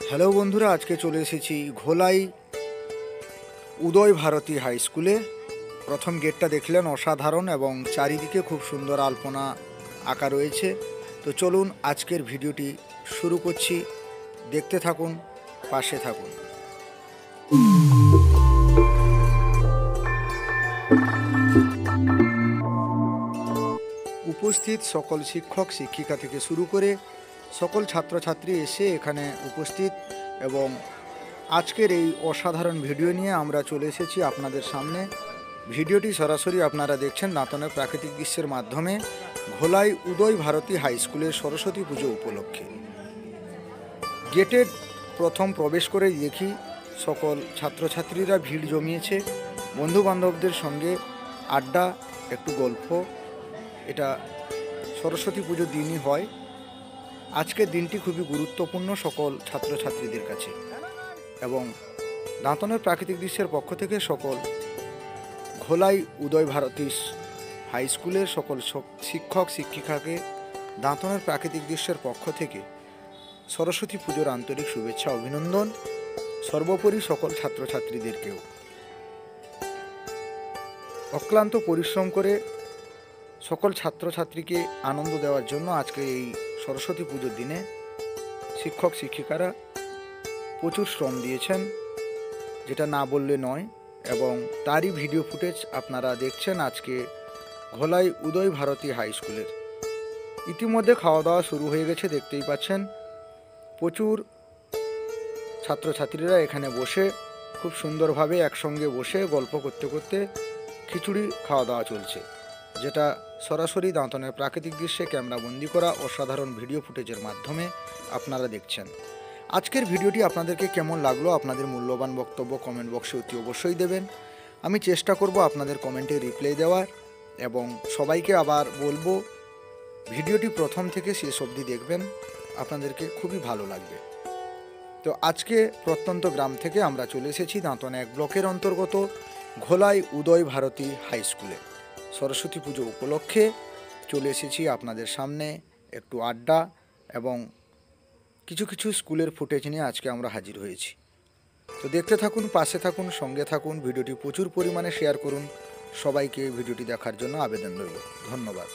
Hello বন্ধুরা, আজকে চলে এসেছি ঘোলাই উদয় ভারতী হাই স্কুলে। প্রথম গেটটা দেখলেন, অসাধারণ এবং চারিদিকে খুব সুন্দর আলপনা আঁকা রয়েছে। তো চলুন আজকের ভিডিওটি শুরু করছি, দেখতে থাকুন, পাশে থাকুন। উপস্থিত সকল শিক্ষক শিক্ষিকা থেকে শুরু করে সকল ছাত্রছাত্রী এসে এখানে উপস্থিত এবং আজকের এই অসাধারণ ভিডিও নিয়ে আমরা চলে এসেছি আপনাদের সামনে। ভিডিওটি সরাসরি আপনারা দেখছেন দাঁতনের প্রাকৃতিক দৃশ্যের মাধ্যমে ঘোলাই উদয় ভারতী হাই স্কুলের সরস্বতী পুজো উপলক্ষে। গেটের প্রথম প্রবেশ করে দেখি সকল ছাত্রছাত্রীরা ভিড় জমিয়েছে, বন্ধুবান্ধবদের সঙ্গে আড্ডা, একটু গল্প। এটা সরস্বতী পুজোর দিনই হয়। আজকের দিনটি খুবই গুরুত্বপূর্ণ সকল ছাত্রছাত্রীদের কাছে এবং দাঁতনের প্রাকৃতিক দৃশ্যের পক্ষ থেকে সকল ঘোলাই উদয় ভারতী হাই স্কুলের সকল শিক্ষক শিক্ষিকাকে দাঁতনের প্রাকৃতিক দৃশ্যের পক্ষ থেকে সরস্বতী পুজোর আন্তরিক শুভেচ্ছা অভিনন্দন। সর্বোপরি সকল ছাত্রছাত্রীদেরকেও অক্লান্ত পরিশ্রম করে সকল ছাত্রছাত্রীকে আনন্দ দেওয়ার জন্য আজকে এই সরস্বতী পুজোর দিনে শিক্ষক শিক্ষিকারা প্রচুর শ্রম দিয়েছেন, যেটা না বললে নয়। এবং তারই ভিডিও ফুটেজ আপনারা দেখছেন আজকে ঘোলাই উদয় ভারতী হাই স্কুলের। ইতিমধ্যে খাওয়া দাওয়া শুরু হয়ে গেছে, দেখতেই পাচ্ছেন। প্রচুর ছাত্রছাত্রীরা এখানে বসে খুব সুন্দরভাবে একসঙ্গে বসে গল্প করতে করতে খিচুড়ি খাওয়া দাওয়া চলছে, যেটা সরাসরি দাঁতনের প্রাকৃতিক দৃশ্যে ক্যামেরাবন্দি করা অসাধারণ ভিডিও ফুটেজের মাধ্যমে আপনারা দেখছেন। আজকের ভিডিওটি আপনাদেরকে কেমন লাগলো আপনাদের মূল্যবান বক্তব্য কমেন্ট বক্সে অতি অবশ্যই দেবেন। আমি চেষ্টা করব আপনাদের কমেন্টে রিপ্লাই দেওয়ার এবং সবাইকে আবার বলবো ভিডিওটি প্রথম থেকে শেষ অবধি দেখবেন, আপনাদেরকে খুবই ভালো লাগবে। তো আজকে প্রত্যন্ত গ্রাম থেকে আমরা চলে এসেছি দাঁতন 1 ব্লকের অন্তর্গত ঘোলাই উদয় ভারতী হাই স্কুলে। সরস্বতী পুজো উপলক্ষে চলে এসেছি আপনাদের সামনে একটু আড্ডা এবং কিছু স্কুলের ফুটেজ নিয়ে আজকে আমরা হাজির হয়েছি। তো দেখতে থাকুন, পাশে থাকুন, সঙ্গে থাকুন। ভিডিওটি প্রচুর পরিমাণে শেয়ার করুন। সবাইকে ভিডিওটি দেখার জন্য আবেদন রইল। ধন্যবাদ।